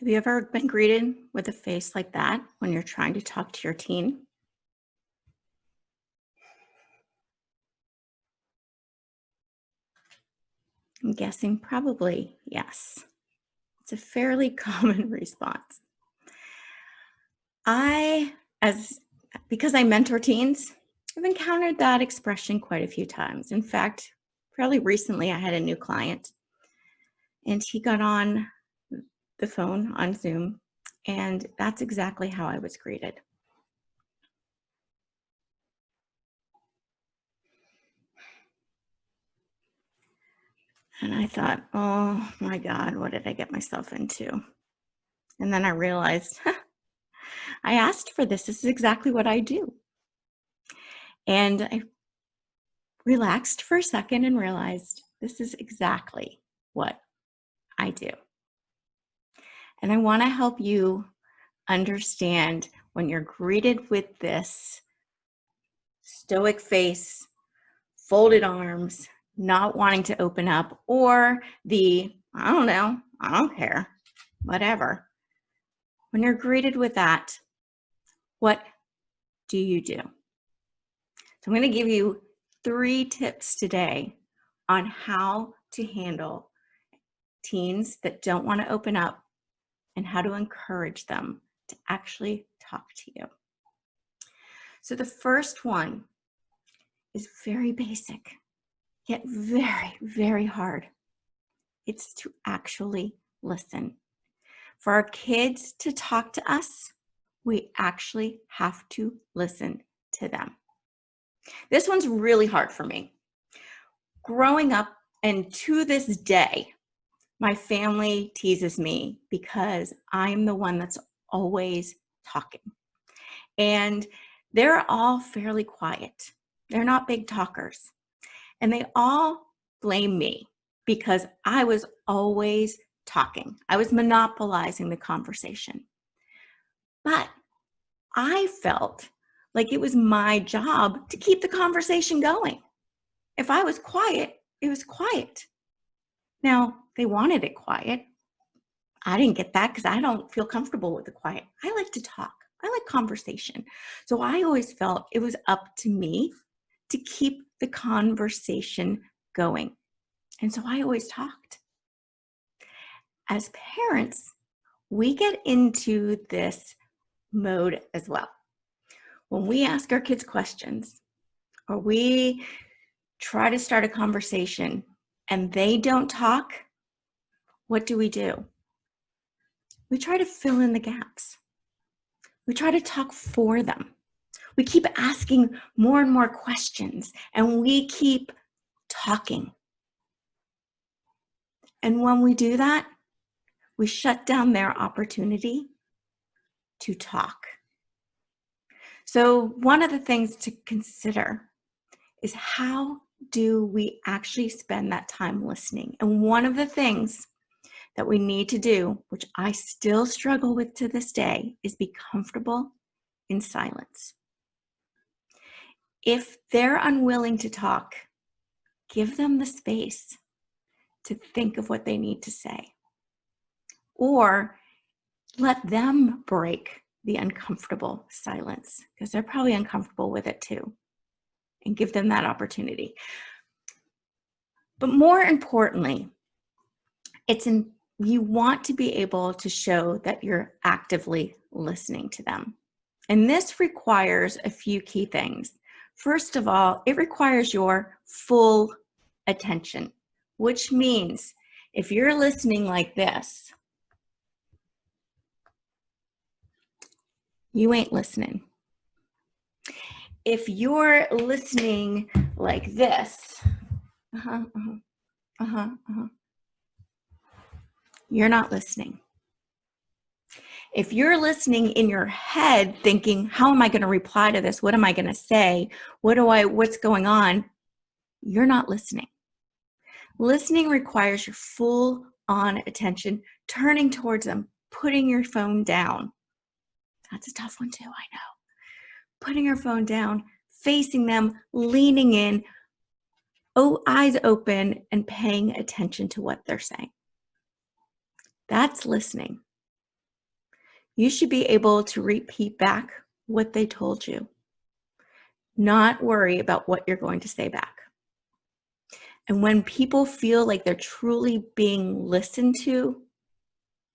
Have you ever been greeted with a face like that when you're trying to talk to your teen? I'm guessing probably yes. It's a fairly common response. I, as because I mentor teens, I've encountered that expression quite a few times. In fact, fairly recently, I had a new client and he got on the phone on Zoom, and that's exactly how I was greeted. And I thought, oh my God, what did I get myself into? And then I realized I asked for this. This is exactly what I do. And I relaxed for a second and realized this is exactly what I do. And I want to help you understand when you're greeted with this stoic face, folded arms, not wanting to open up, or the, I don't know, I don't care, whatever. When you're greeted with that, what do you do? So I'm going to give you 3 tips today on how to handle teens that don't want to open up and how to encourage them to actually talk to you. So the first one is very basic, yet very, very hard. It's to actually listen. For our kids to talk to us, we actually have to listen to them. This one's really hard for me. Growing up, and to this day, my family teases me because I'm the one that's always talking. And they're all fairly quiet. They're not big talkers. And they all blame me because I was always talking. I was monopolizing the conversation. But I felt like it was my job to keep the conversation going. If I was quiet, it was quiet. Now, they wanted it quiet. I didn't get that because I don't feel comfortable with the quiet. I like to talk. I like conversation. So I always felt it was up to me to keep the conversation going. And so I always talked. As parents, we get into this mode as well. When we ask our kids questions or we try to start a conversation and they don't talk, what do? We try to fill in the gaps. We try to talk for them. We keep asking more and more questions, and we keep talking. And when we do that, we shut down their opportunity to talk. So one of the things to consider is how do we actually spend that time listening? And one of the things that we need to do, which I still struggle with to this day, is be comfortable in silence. If they're unwilling to talk, give them the space to think of what they need to say. Or let them break the uncomfortable silence, because they're probably uncomfortable with it too, and give them that opportunity. But more importantly, you want to be able to show that you're actively listening to them. And this requires a few key things. First of all, it requires your full attention, which means if you're listening like this, you ain't listening. If you're listening like this, you're not listening. If you're listening in your head thinking, how am I going to reply to this? What am I going to say? What's going on? You're not listening. Listening requires your full on attention, turning towards them, putting your phone down. That's a tough one too, I know. Putting your phone down, facing them, leaning in, eyes open, and paying attention to what they're saying. That's listening. You should be able to repeat back what they told you, not worry about what you're going to say back. And when people feel like they're truly being listened to,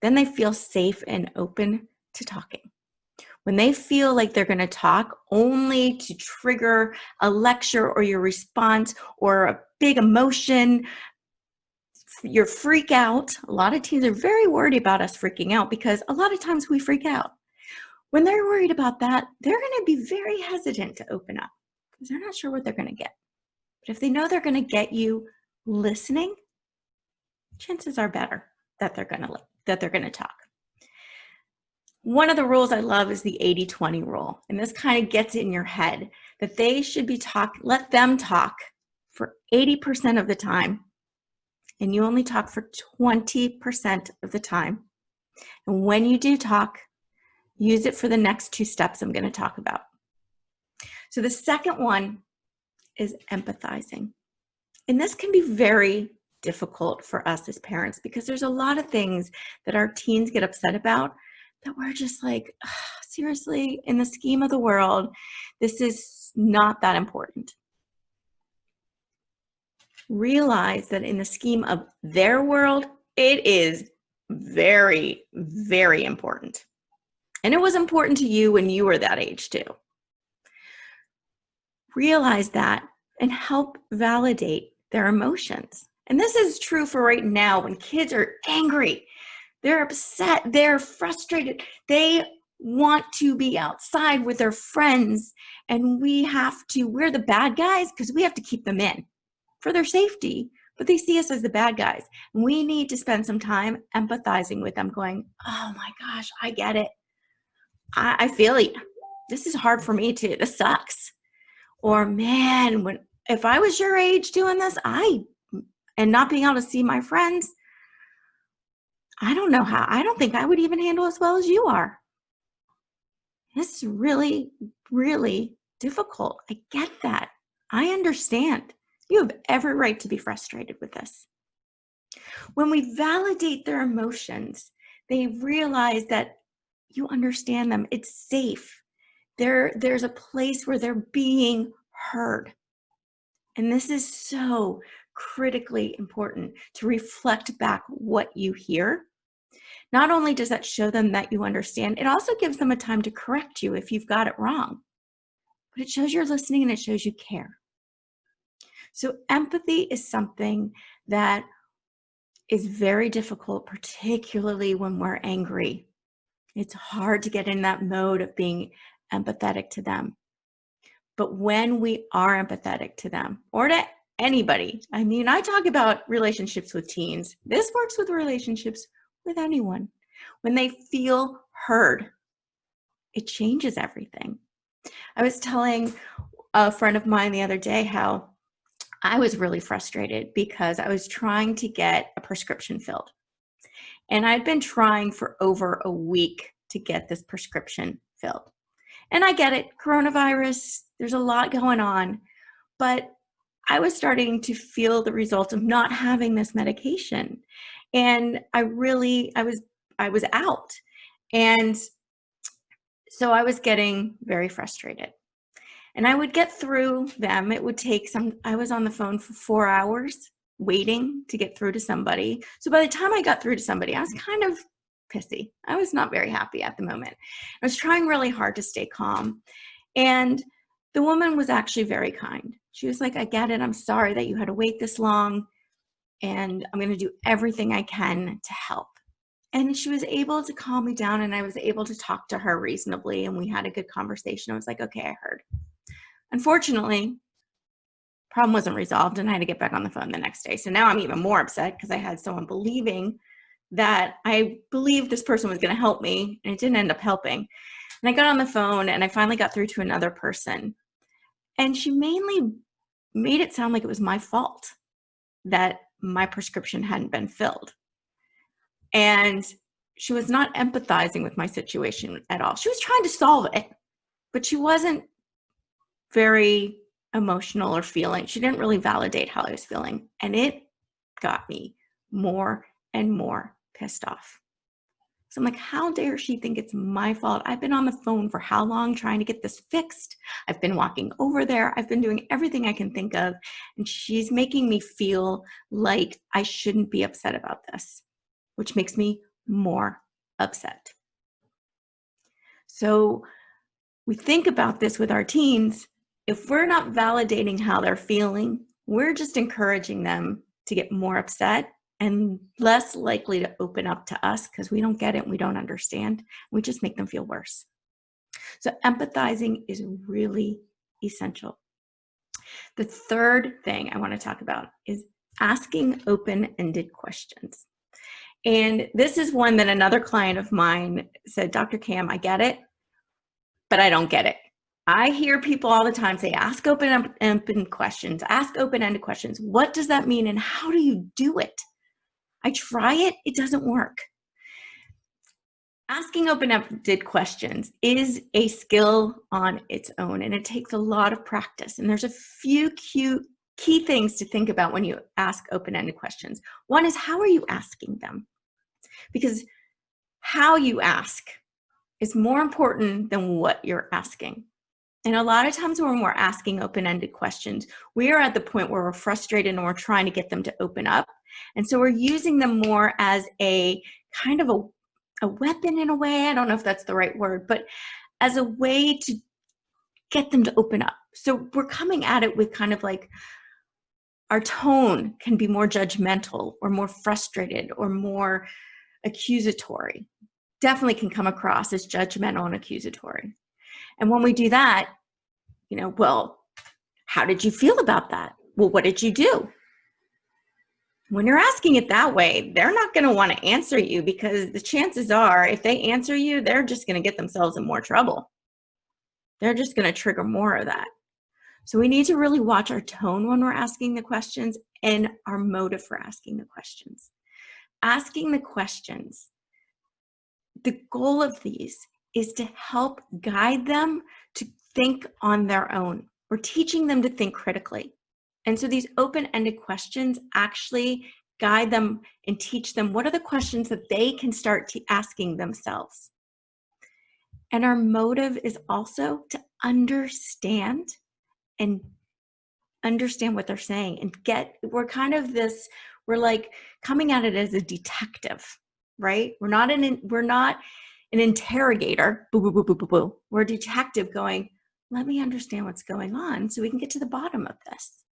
then they feel safe and open to talking. When they feel like they're going to talk only to trigger a lecture or your response or a big emotion, your freak out. A lot of teens are very worried about us freaking out because a lot of times we freak out. When they're worried about that, they're going to be very hesitant to open up because they're not sure what they're going to get. But if they know they're going to get you listening, chances are better that they're going to talk. One of the rules I love is the 80-20 rule. And this kind of gets in your head that they should be let them talk for 80% of the time. And you only talk for 20% of the time. And when you do talk, use it for the next 2 steps I'm going to talk about. So the second one is empathizing. And this can be very difficult for us as parents because there's a lot of things that our teens get upset about that we're just like, seriously, in the scheme of the world, this is not that important. Realize that in the scheme of their world, it is very, very important. And it was important to you when you were that age too. Realize that and help validate their emotions. And this is true for right now when kids are angry, they're upset, they're frustrated, they want to be outside with their friends, and we're the bad guys because we have to keep them in for their safety, but they see us as the bad guys. And we need to spend some time empathizing with them, going, oh my gosh, I get it. I feel it. This is hard for me too. This sucks. Or man, if I was your age doing this, and not being able to see my friends, I don't think I would even handle as well as you are. This is really, really difficult. I get that. I understand. You have every right to be frustrated with this. When we validate their emotions, they realize that you understand them. It's safe. There's a place where they're being heard. And this is so critically important to reflect back what you hear. Not only does that show them that you understand, it also gives them a time to correct you if you've got it wrong. But it shows you're listening and it shows you care. So empathy is something that is very difficult, particularly when we're angry. It's hard to get in that mode of being empathetic to them. But when we are empathetic to them or to anybody, I mean, I talk about relationships with teens. This works with relationships with anyone. When they feel heard, it changes everything. I was telling a friend of mine the other day how I was really frustrated because I was trying to get a prescription filled. And I'd been trying for over a week to get this prescription filled. And I get it, coronavirus, there's a lot going on, but I was starting to feel the results of not having this medication. And I was out. And so I was getting very frustrated. And I would get through them. It would take I was on the phone for 4 hours waiting to get through to somebody. So by the time I got through to somebody, I was kind of pissy. I was not very happy at the moment. I was trying really hard to stay calm. And the woman was actually very kind. She was like, I get it. I'm sorry that you had to wait this long. And I'm going to do everything I can to help. And she was able to calm me down, and I was able to talk to her reasonably, and we had a good conversation. I was like, okay, I heard. Unfortunately, problem wasn't resolved, and I had to get back on the phone the next day. So now I'm even more upset because I had someone believing that I believed this person was going to help me, and it didn't end up helping. And I got on the phone, and I finally got through to another person. And she mainly made it sound like it was my fault that my prescription hadn't been filled. And she was not empathizing with my situation at all. She was trying to solve it, but she wasn't very emotional or feeling. She didn't really validate how I was feeling. And it got me more and more pissed off. So I'm like, how dare she think it's my fault? I've been on the phone for how long trying to get this fixed? I've been walking over there. I've been doing everything I can think of. And she's making me feel like I shouldn't be upset about this, which makes me more upset. So we think about this with our teens. If we're not validating how they're feeling, we're just encouraging them to get more upset and less likely to open up to us because we don't get it and we don't understand. We just make them feel worse. So empathizing is really essential. The third thing I want to talk about is asking open-ended questions. And this is one that another client of mine said, Dr. Cam, I get it, but I don't get it. I hear people all the time say, ask open-ended questions, ask open-ended questions. What does that mean and how do you do it? I try it, it doesn't work. Asking open-ended questions is a skill on its own, and it takes a lot of practice. And there's a few key things to think about when you ask open-ended questions. One is, how are you asking them? Because how you ask is more important than what you're asking. And a lot of times when we're asking open-ended questions, we are at the point where we're frustrated and we're trying to get them to open up. And so we're using them more as a kind of a weapon in a way. I don't know if that's the right word, but as a way to get them to open up. So we're coming at it with kind of like our tone can be more judgmental or more frustrated or more accusatory. Definitely can come across as judgmental and accusatory. And when we do that, well, how did you feel about that? Well, what did you do? When you're asking it that way, they're not going to want to answer you because the chances are if they answer you, they're just going to get themselves in more trouble. They're just going to trigger more of that. So we need to really watch our tone when we're asking the questions and our motive for asking the questions. Asking the questions, the goal of these is to help guide them to think on their own. We're teaching them to think critically. And so these open-ended questions actually guide them and teach them what are the questions that they can start asking themselves. And our motive is also to understand what they're saying and we're like coming at it as a detective, right? We're not an interrogator, boo, boo, boo, boo, boo, boo. We're a detective going, let me understand what's going on so we can get to the bottom of this.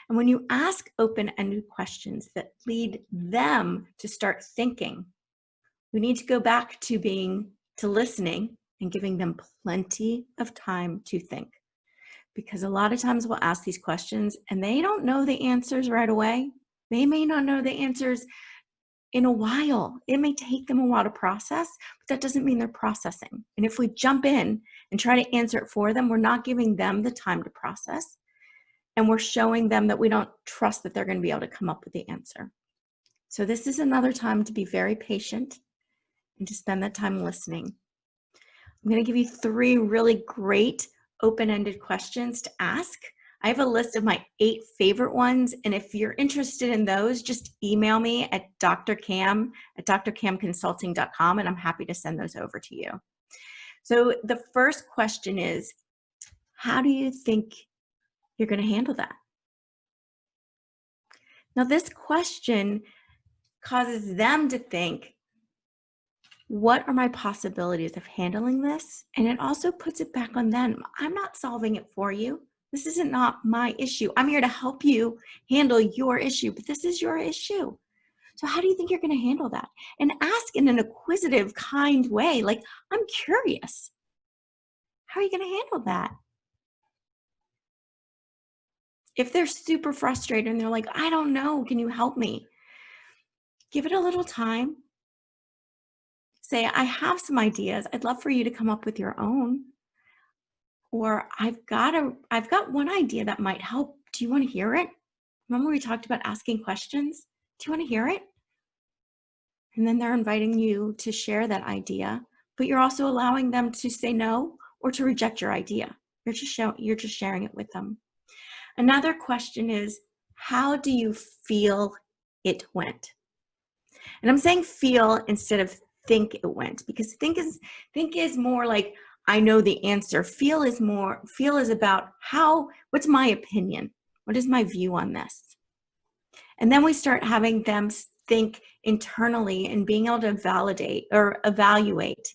And when you ask open-ended questions that lead them to start thinking, we need to go back to listening and giving them plenty of time to think. Because a lot of times we'll ask these questions and they don't know the answers right away. They may not know the answers in a while. It may take them a while to process, but that doesn't mean they're processing. And if we jump in and try to answer it for them, we're not giving them the time to process. And we're showing them that we don't trust that they're going to be able to come up with the answer. So this is another time to be very patient and to spend that time listening. I'm going to give you 3 really great open-ended questions to ask. I have a list of my 8 favorite ones, and if you're interested in those, just email me at drcam@drcamconsulting.com, and I'm happy to send those over to you. So the first question is, how do you think you're going to handle that? Now, this question causes them to think, what are my possibilities of handling this? And it also puts it back on them. I'm not solving it for you. This isn't not my issue. I'm here to help you handle your issue, but this is your issue. So how do you think you're going to handle that? And ask in an inquisitive, kind way, like, I'm curious. How are you going to handle that? If they're super frustrated and they're like, I don't know, can you help me? Give it a little time. Say, I have some ideas. I'd love for you to come up with your own. Or I've got one idea that might help. Do you want to hear it? Remember we talked about asking questions? Do you want to hear it? And then they're inviting you to share that idea, but you're also allowing them to say no or to reject your idea. You're just sharing it with them. Another question is, how do you feel it went? And I'm saying feel instead of think it went, because think is more like, I know the answer. Feel is about what's my opinion? What is my view on this? And then we start having them think internally and being able to validate or evaluate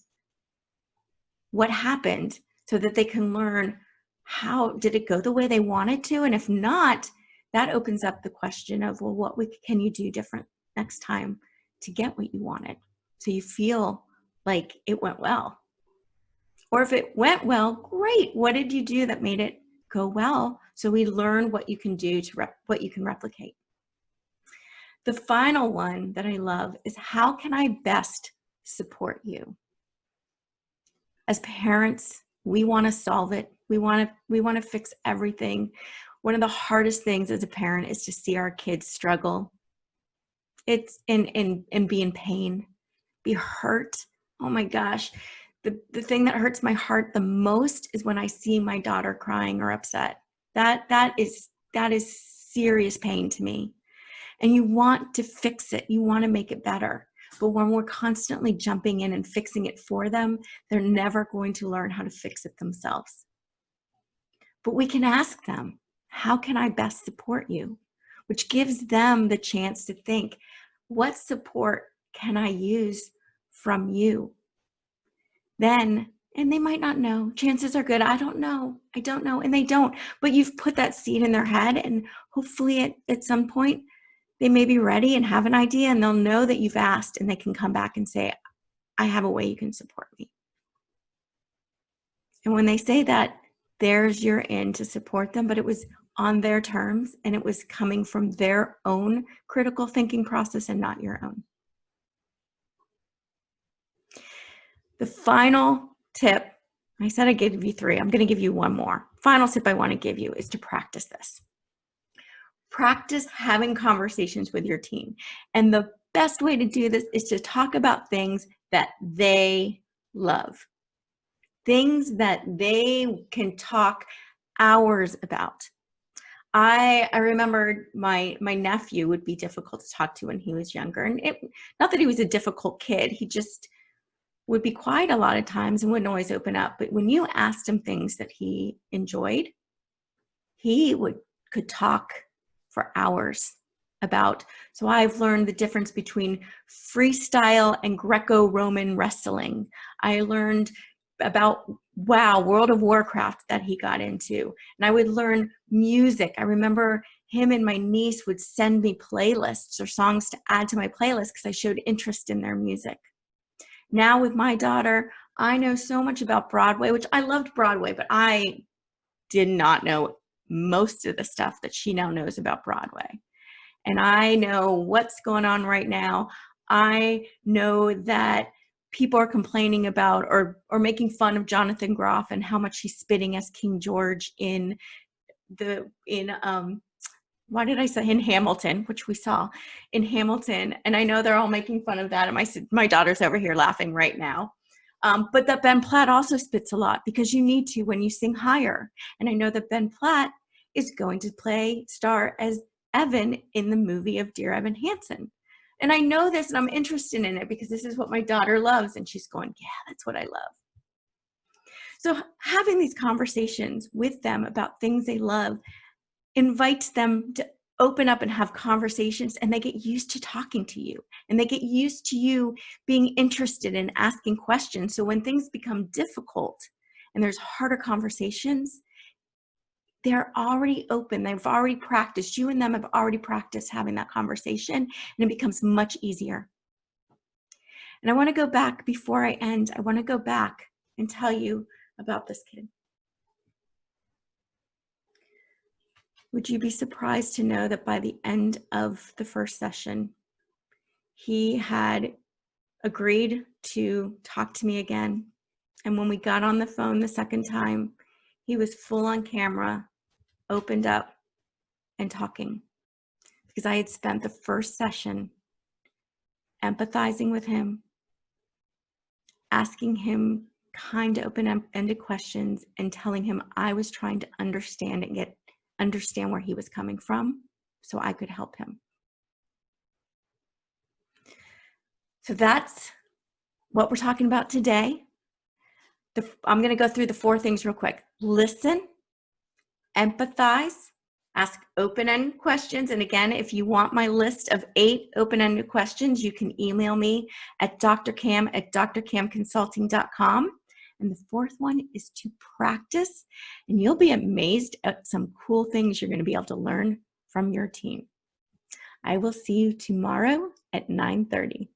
what happened so that they can learn, how did it go the way they wanted to? And if not, that opens up the question of, well, what can you do different next time to get what you wanted? So you feel like it went well. Or if it went well, great. What did you do that made it go well? So we learn what you can do what you can replicate. The final one that I love is, how can I best support you? As parents, we want to solve it. We want to fix everything. One of the hardest things as a parent is to see our kids struggle. It's and be in pain, be hurt. Oh my gosh. The thing that hurts my heart the most is when I see my daughter crying or upset. That is serious pain to me. And you want to fix it. You want to make it better. But when we're constantly jumping in and fixing it for them, they're never going to learn how to fix it themselves. But we can ask them, how can I best support you? Which gives them the chance to think, what support can I use from you? Then, and they might not know, chances are good, I don't know, and they don't. But you've put that seed in their head, and hopefully at some point, they may be ready and have an idea, and they'll know that you've asked, and they can come back and say, I have a way you can support me. And when they say that, there's your in to support them, but it was on their terms, and it was coming from their own critical thinking process and not your own. The final tip, I said I gave you 3. I'm going to give you one more. Final tip I want to give you is to practice this. Practice having conversations with your teen. And the best way to do this is to talk about things that they love. Things that they can talk hours about. I remember my nephew would be difficult to talk to when he was younger. And not that he was a difficult kid, he just would be quiet a lot of times and wouldn't always open up. But when you asked him things that he enjoyed, he could talk for hours about. So I've learned the difference between freestyle and Greco-Roman wrestling. I learned about, World of Warcraft that he got into. And I would learn music. I remember him and my niece would send me playlists or songs to add to my playlist because I showed interest in their music. Now with my daughter, I know so much about Broadway, which I loved Broadway, but I did not know most of the stuff that she now knows about Broadway. And I know what's going on right now. I know that people are complaining about or making fun of Jonathan Groff and how much he's spitting as King George in Hamilton, which we saw in Hamilton. And I know they're all making fun of that. And my daughter's over here laughing right now. But that Ben Platt also spits a lot, because you need to when you sing higher. And I know that Ben Platt is going to star as Evan in the movie of Dear Evan Hansen. And I know this, and I'm interested in it because this is what my daughter loves. And she's going, yeah, that's what I love. So having these conversations with them about things they love invites them to open up and have conversations, and they get used to talking to you, and they get used to you being interested in asking questions. So when things become difficult and there's harder conversations, they're already open. They've already practiced. You and them have already practiced having that conversation, and it becomes much easier. And I want to go back before I end. I want to go back and tell you about this kid. Would you be surprised to know that by the end of the first session, he had agreed to talk to me again? And when we got on the phone the second time, he was full on camera, opened up and talking, because I had spent the first session empathizing with him, asking him kind of open-ended questions, and telling him I was trying to understand where he was coming from so I could help him. So that's what we're talking about today, I'm going to go through the 4 things real quick. Listen, empathize, ask open-ended questions. And again, if you want my list of 8 open-ended questions, you can email me at drcam@drcamconsulting.com. And the 4th one is to practice, and you'll be amazed at some cool things you're going to be able to learn from your team. I will see you tomorrow at 9:30.